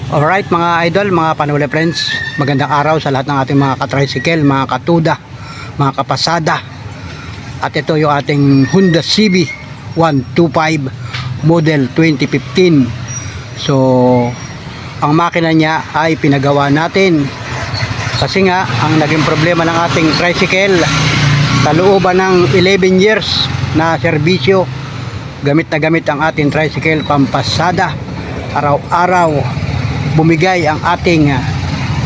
Alright mga idol, mga Panole friends, magandang araw sa lahat ng ating mga ka-tricycle, mga katuda, mga kapasada. At ito yung ating Honda CB 125 model 2015. So ang makina niya ay pinagawa natin kasi nga ang naging problema ng ating tricycle sa looban ng 11 years na serbisyo, gamit na gamit ang ating tricycle pampasada. Araw-araw bumigay ang ating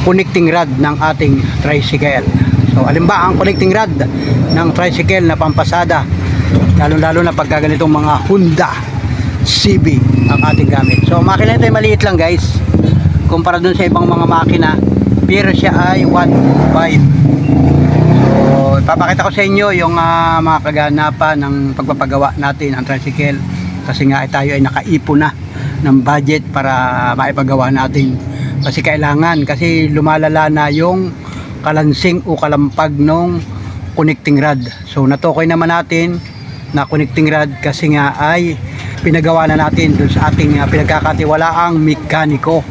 connecting rod ng ating tricycle. So alin ba ang connecting rod ng tricycle na pampasada, lalo na pagka ganitong mga Honda CB ang ating gamit. So makina ito ay maliit lang guys kumpara dun sa ibang mga makina, pero siya ay 1.5. So ipapakita ko sa inyo yung mga kaganapan ng pagpapagawa natin ang tricycle, kasi nga tayo ay nakaipon na ng budget para maipagawa natin, kasi kailangan, kasi lumalala na yung kalansing o kalampag nung connecting rod. So natukoy naman natin na connecting rod kasi nga ay pinagawa na natin dun sa ating pinagkakatiwalaang mekaniko.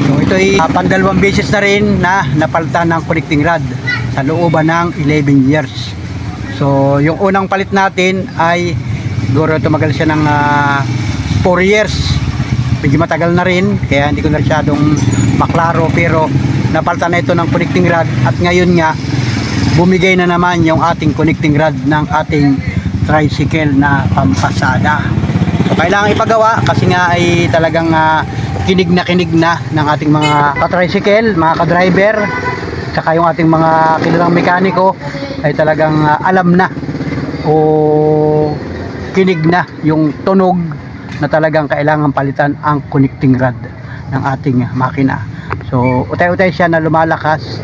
So ito ay pandalawang beses na rin na napalitan ng connecting rod sa looban ng 11 years. So yung unang palit natin ay siguro tumagal siya ng 4 years. Medyo matagal na rin, kaya hindi ko na masyadong maklaro, pero napalitan na ito ng connecting rod. At ngayon nga bumigay na naman yung ating connecting rod ng ating tricycle na pampasada. So kailangan ipagawa kasi nga ay talagang kinig na ng ating mga ka-tricycle, mga ka-driver, saka yung ating mga kilalang mekaniko ay talagang alam na o kinig na yung tunog na talagang kailangan palitan ang connecting rod ng ating makina. So utay-utay siya na lumalakas.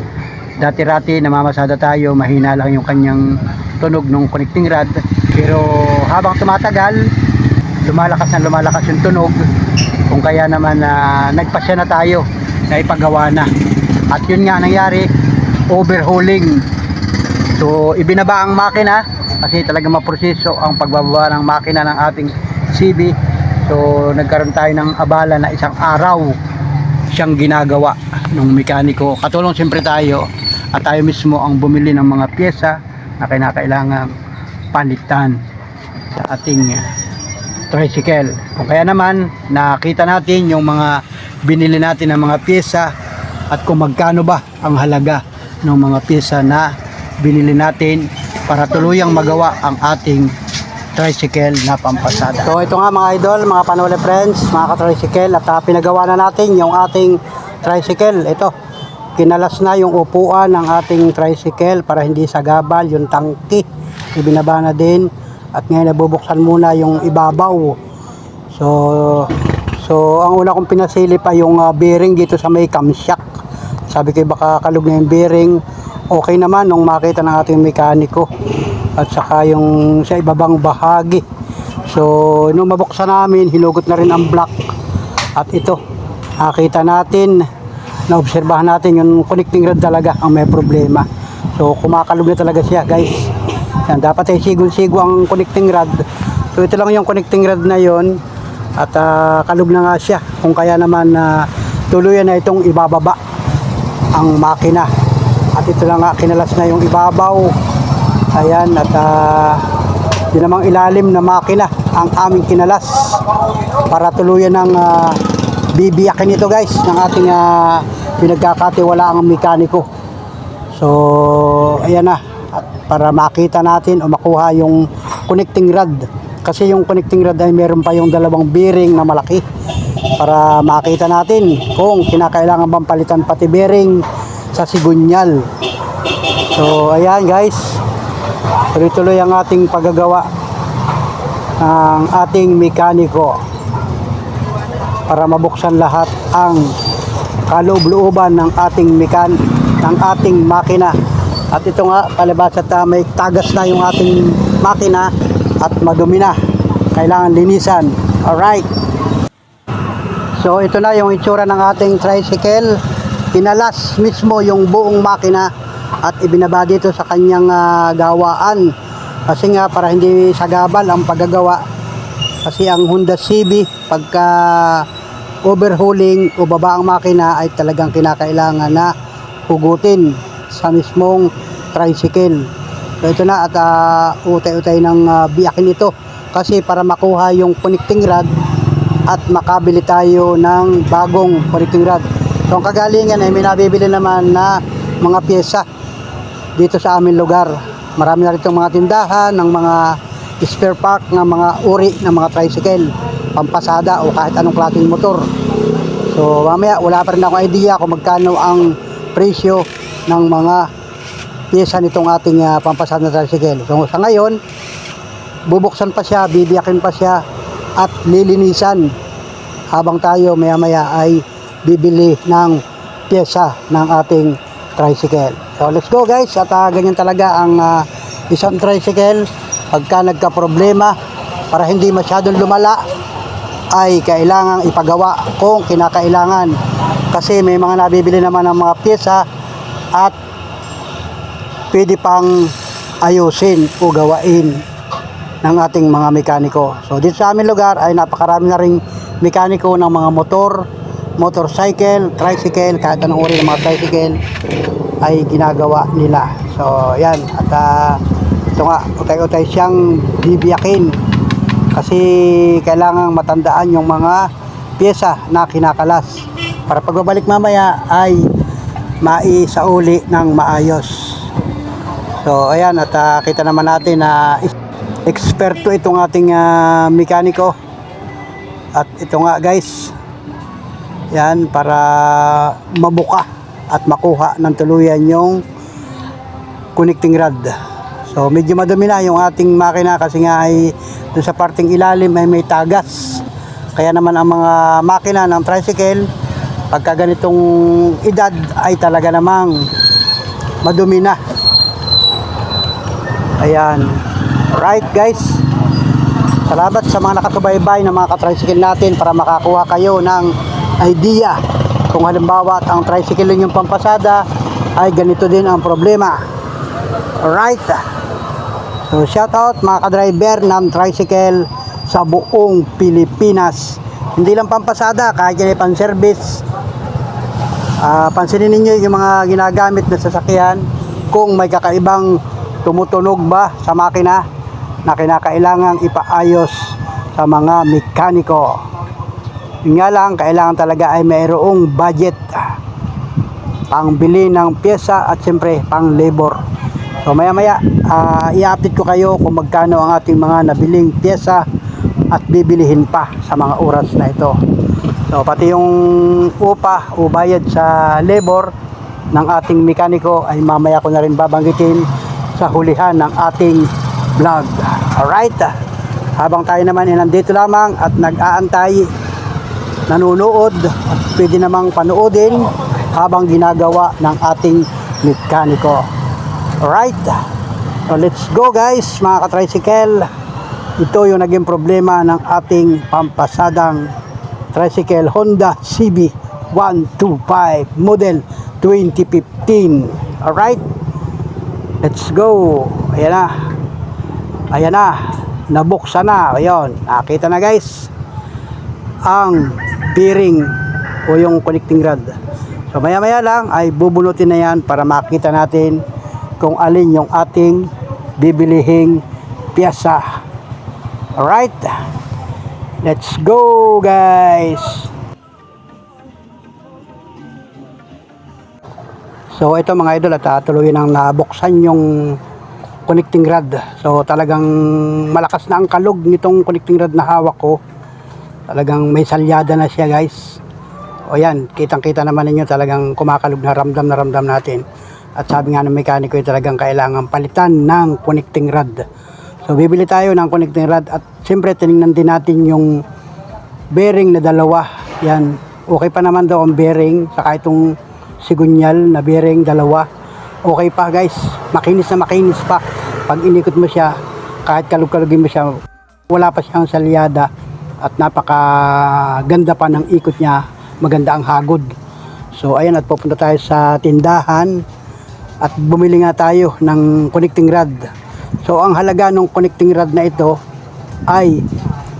Dati-rati namamasada tayo, mahina lang yung kanyang tunog ng connecting rod, pero habang tumatagal lumalakas yung tunog, kung kaya naman nagpasya na tayo na ipagawa na. At yun nga nangyari, overhauling. So ibinaba ang makina kasi talagang maproseso ang pagbababa ng makina ng ating CB. So nagkaroon tayo ng abala na isang araw siyang ginagawa ng mekaniko. Katulong siyempre tayo, at tayo mismo ang bumili ng mga pyesa na kinakailangang palitan sa ating tricycle. Kung kaya naman nakita natin yung mga binili natin ng mga pyesa at kung magkano ba ang halaga ng mga pyesa na binili natin para tuluyang magawa ang ating tricycle na pampasada. So ito nga mga idol, mga Panole friends, mga ka-tricycle, at pinagawa na natin yung ating tricycle. Ito, kinalas na yung upuan ng ating tricycle para hindi sagabal yung tangki. Ibinaba na din, at ngayon nabubuksan muna yung ibabaw. So ang una kong pinasilip ay yung bearing dito sa may camshaft. Sabi ko baka kalug na yung bearing. Okay naman nung makita ng ating mekaniko, at saka yung sa ibabang bahagi. So nung mabuksan namin, hinugot na rin ang block, at ito nakita natin, naobserbahan natin yung connecting rod talaga ang may problema. So kumakalog na talaga siya guys. Yan, dapat ay sigo ang connecting rod. So ito lang yung connecting rod na yon, at kalog na nga siya. Kung kaya naman tuluyan na itong ibababa ang makina. At ito lang nga, kinalas na yung ibabaw. Ayan, at yun namang ilalim na makina ang aming kinalas para tuluyan ng bibiyakin ito guys ng ating pinagkakatiwalaang mekaniko. So ayan na, at para makita natin o makuha yung connecting rod, kasi yung connecting rod ay meron pa yung dalawang bearing na malaki, para makita natin kung kinakailangan bang palitan pati bearing sa sigunyal. So ayan guys, tuloy-tuloy ang ating paggagawa ng ating mekaniko para mabuksan lahat ang kaloob-looban ng ating makina. At ito nga, palibas at may tagas na yung ating makina at madumi na, kailangan linisan. Alright, so ito na yung itsura ng ating tricycle. Kinalas mismo yung buong makina at ibinaba dito sa kanyang gawaan, kasi nga para hindi sagabal ang paggagawa. Kasi ang Honda CB, pagka overhauling o baba ang makina ay talagang kinakailangan na hugutin sa mismong tricycle. So ito na at utay-utay ng biyakin ito kasi para makuha yung connecting rod at makabili tayo ng bagong connecting rod. So ang kagalingan ay may nabibili naman na mga pyesa dito sa aming lugar. Marami na rito mga tindahan ng mga spare part ng mga uri ng mga tricycle, pampasada o kahit anong klaseng motor. So mamaya wala pa rin akong idea kung magkano ang presyo ng mga pyesa nitong ating pampasada na tricycle. So sa ngayon, bubuksan pa siya, bibiyakin pa siya at lilinisan habang tayo maya maya ay bibili ng pyesa ng ating tricycle. So let's go guys, at ganyan talaga ang isang tricycle pagka nagka-problema. Para hindi masyadong lumala ay kailangang ipagawa kung kinakailangan, kasi may mga nabibili naman ng mga pyesa at pwede pang ayusin o gawain ng ating mga mekaniko. So dito sa aming lugar ay napakarami na ring mekaniko ng mga motorcycle, tricycle, kahit anong uri ng mga tricycle ay ginagawa nila. So yan, at ito nga, utay-utay siyang bibiyakin kasi kailangang matandaan yung mga pyesa na kinakalas para pagbabalik mamaya ay maisauli ng maayos. So ayan, at kita naman natin na eksperto itong ating mekaniko. At ito nga guys, yan, para mabuka at makuha ng tuluyan yung connecting rod. So medyo madumi na yung ating makina kasi nga ay doon sa parting ilalim ay may tagas. Kaya naman ang mga makina ng tricycle pagka ganitong edad ay talaga namang madumi na. Ayan. Alright guys, salamat sa mga nakasubaybay ng mga ka-tricycle natin para makakuha kayo ng idea kung halimbawa ang tricycle yung pampasada ay ganito din ang problema. Alright, so shout out mga ka-driver ng tricycle sa buong Pilipinas, hindi lang pampasada, kahit yan ay pan-service. Pansinin ninyo yung mga ginagamit na sasakyan kung may kakaibang tumutunog ba sa makina na kinakailangang ipaayos sa mga mekaniko. Yun nga lang, kailangan talaga ay mayroong budget pang bili ng pyesa at siyempre pang labor. So maya maya i-update ko kayo kung magkano ang ating mga nabiling pyesa at bibilihin pa sa mga oras na ito. So pati yung upa o bayad sa labor ng ating mekaniko ay mamaya ko na rin babanggitin sa hulihan ng ating vlog. Alright, habang tayo naman ay nandito lamang at nag-aantay, nanonood at pwede namang panoodin habang ginagawa ng ating mekaniko. Alright, so let's go guys mga ka-tricycle. Ito yung naging problema ng ating pampasadang tricycle Honda CB 125 model 2015. Alright, let's go. Ayan na. Ayan na. Nabuksan na. Ayun. Nakita na guys ang bearing o yung connecting rod. So maya maya lang ay bubunutin na yan para makita natin kung alin yung ating bibilihing pyesa. Alright. Let's go guys. So ito mga idol, at tuloy nang nabuksan yung connecting rod. So talagang malakas na ang kalog nitong connecting rod na hawak ko. Talagang may salyada na siya guys. O yan, kitang kita naman ninyo, talagang kumakalog na ramdam natin. At sabi nga ng mekaniko ay talagang kailangan palitan ng connecting rod. So bibili tayo ng connecting rod at siyempre tinignan din natin yung bearing na dalawa. Yan, okay pa naman daw ang bearing, saka itong sigunyal na bearing dalawa. Okay pa guys, makinis na makinis pa. Pag inikot mo siya, kahit kalug-kalugin mo siya, wala pa siyang salyada at napakaganda pa ng ikot niya, maganda ang hagod. So ayan, at pupunta tayo sa tindahan at bumili nga tayo ng connecting rod. So ang halaga ng connecting rod na ito ay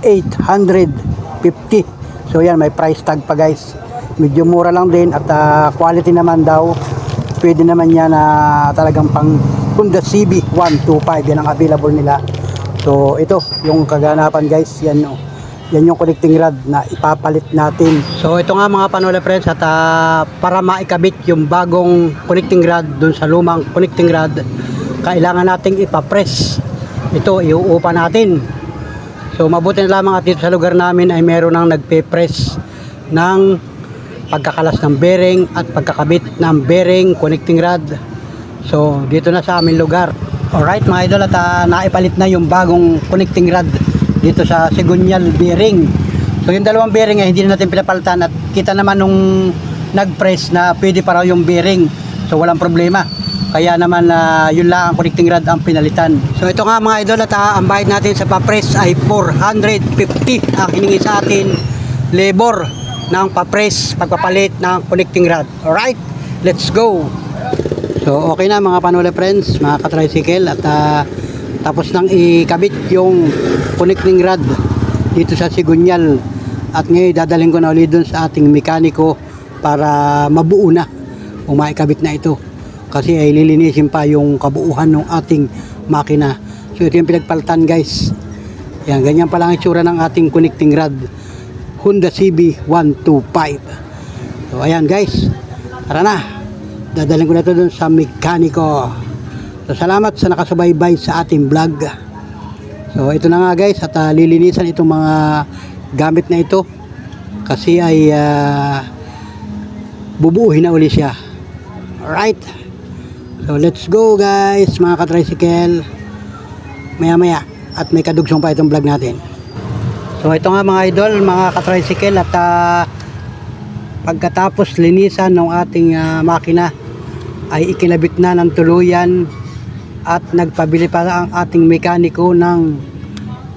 850. So So yan, may price tag pa guys. Medyo mura lang din at quality naman daw. Pwede naman yan na talagang pang Honda CB 125. Yan ang available nila. So ito yung kaganapan guys. Yan o. Yan yung connecting rod na ipapalit natin. So ito nga mga Panola friends, at para maikabit yung bagong connecting rod dun sa lumang connecting rod, kailangan nating ipapress. Ito iuupa natin. So mabuti na lamang at dito sa lugar namin ay meron nang nagpe-press ng pagkakalas ng bearing at pagkakabit ng bearing connecting rod. So dito na sa aming lugar. Alright mga idol, at naipalit na yung bagong connecting rod dito sa Sigunyal bearing. So yung dalawang bearing ay hindi na natin pinapalitan, at kita naman nung nag-press na pwede pa raw yung bearing. So walang problema. Kaya naman yun lang ang connecting rod ang pinalitan. So ito nga mga idol, at ang bayad natin sa pa-press ay 450 ang hiningi sa atin labor ng pa-press, pagpapalit ng connecting rod. Alright, let's go. So okay na mga Panola friends, mga ka-tricycle, at tapos nang ikabit yung connecting rod dito sa Sigunyal, at ngayon dadalhin ko na ulit dun sa ating mekaniko para mabuo na o maikabit na ito, kasi ay lilinisin pa yung kabuuhan ng ating makina. So ito yung pinagpalitan guys. Yan, ganyan pa lang ang itsura ng ating connecting rod Honda CB 125. So ayan guys, tara na, dadalhin ko na ito dun sa mekaniko. So salamat sa nakasubaybay sa ating vlog. So ito na nga guys, at lilinisan itong mga gamit na ito, kasi ay bubuuhin na uli siya. Alright, so let's go guys mga ka-tricycle, maya maya, at may kadugsong pa itong vlog natin. So ito nga mga idol, mga ka-tricycle, at pagkatapos linisan ng ating makina ay ikinabit na ng tuluyan, at nagpabili pa ang ating mekaniko ng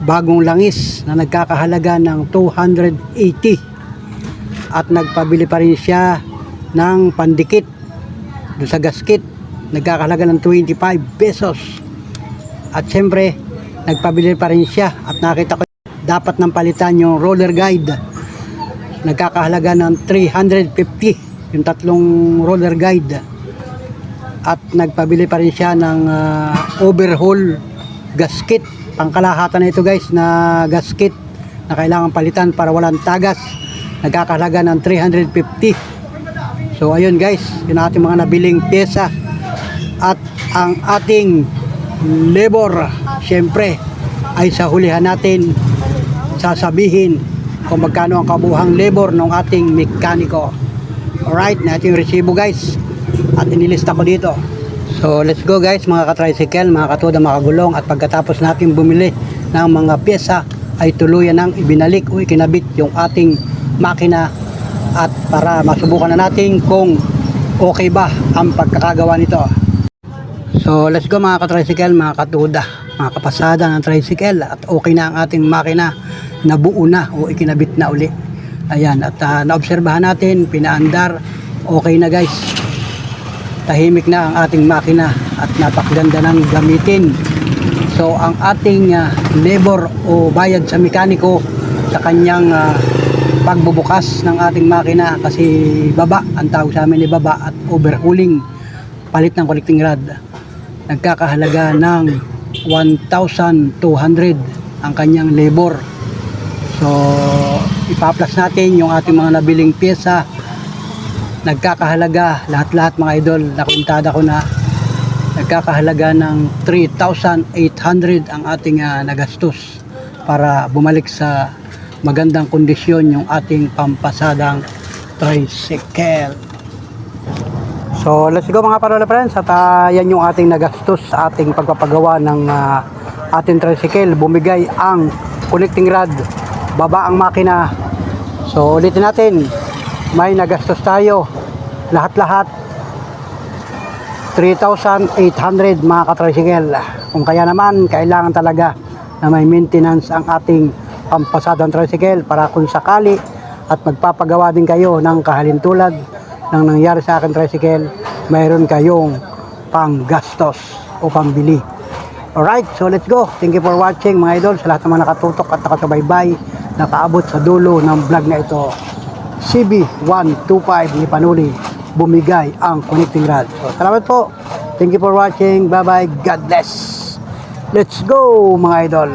bagong langis na nagkakahalaga ng 280, at nagpabili pa rin siya ng pandikit doon sa gasket, nagkakahalaga ng 25 pesos. At syempre nagpabili pa rin siya, at nakita ko dapat nang palitan yung roller guide, nagkakahalaga ng 350 yung tatlong roller guide. At nagpabili pa rin siya ng overhaul gasket, pangkalahatan na ito guys na gasket na kailangan palitan para walang tagas, nagkakahalaga ng 350. So ayun guys, yun ating mga nabiling pyesa. At ang ating labor, syempre ay sa hulihan natin sasabihin kung magkano ang kabuuhang labor ng ating mekaniko. Alright, natin yung resibo guys, at inilista ko dito. So let's go guys mga ka-tricycle, mga katuda, mga kagulong. At pagkatapos natin bumili ng mga pyesa ay tuluyan nang ibinalik o ikinabit yung ating makina, at para masubukan na natin kung okay ba ang pagkakagawa nito. So let's go mga ka-tricycle, mga katuda, mga kapasada ng tricycle, at okay na ang ating makina, nabuo na o ikinabit na uli. Ayan, at naobserbahan natin, pinaandar, okay na guys, tahimik na ang ating makina at napakaganda ng gamitin. So ang ating labor o bayad sa mekaniko sa kanyang pagbubukas ng ating makina, kasi baba ang tawag sa amin, ni baba, at overhauling, palit ng connecting rod, nagkakahalaga ng 1,200 ang kanyang labor. So ipaplas natin yung ating mga nabiling pyesa, nagkakahalaga lahat-lahat mga idol, nakuntada ko na, nagkakahalaga ng 3,800 ang ating nagastos para bumalik sa magandang kondisyon yung ating pampasadang tricycle. So let's go mga Panola friends, at yan yung ating nagastos sa ating pagpapagawa ng ating tricycle. Bumigay ang connecting rod, baba ang makina. So ulitin natin, may nagastos tayo lahat-lahat 3,800 mga ka-tricycle. Kung kaya naman kailangan talaga na may maintenance ang ating pampasadang tricycle, para kung sakali at magpapagawa din kayo ng kahalintulad ng nangyari sa akin tricycle, mayroon kayong panggastos o pambili. Alright, so let's go. Thank you for watching mga idol, sa lahat ng mga nakatutok at nakasubaybay nakaabot sa dulo ng vlog na ito. CB125 ni Panuli bumigay ang connecting rod. So, salamat po. Thank you for watching. Bye bye. God bless. Let's go mga idol.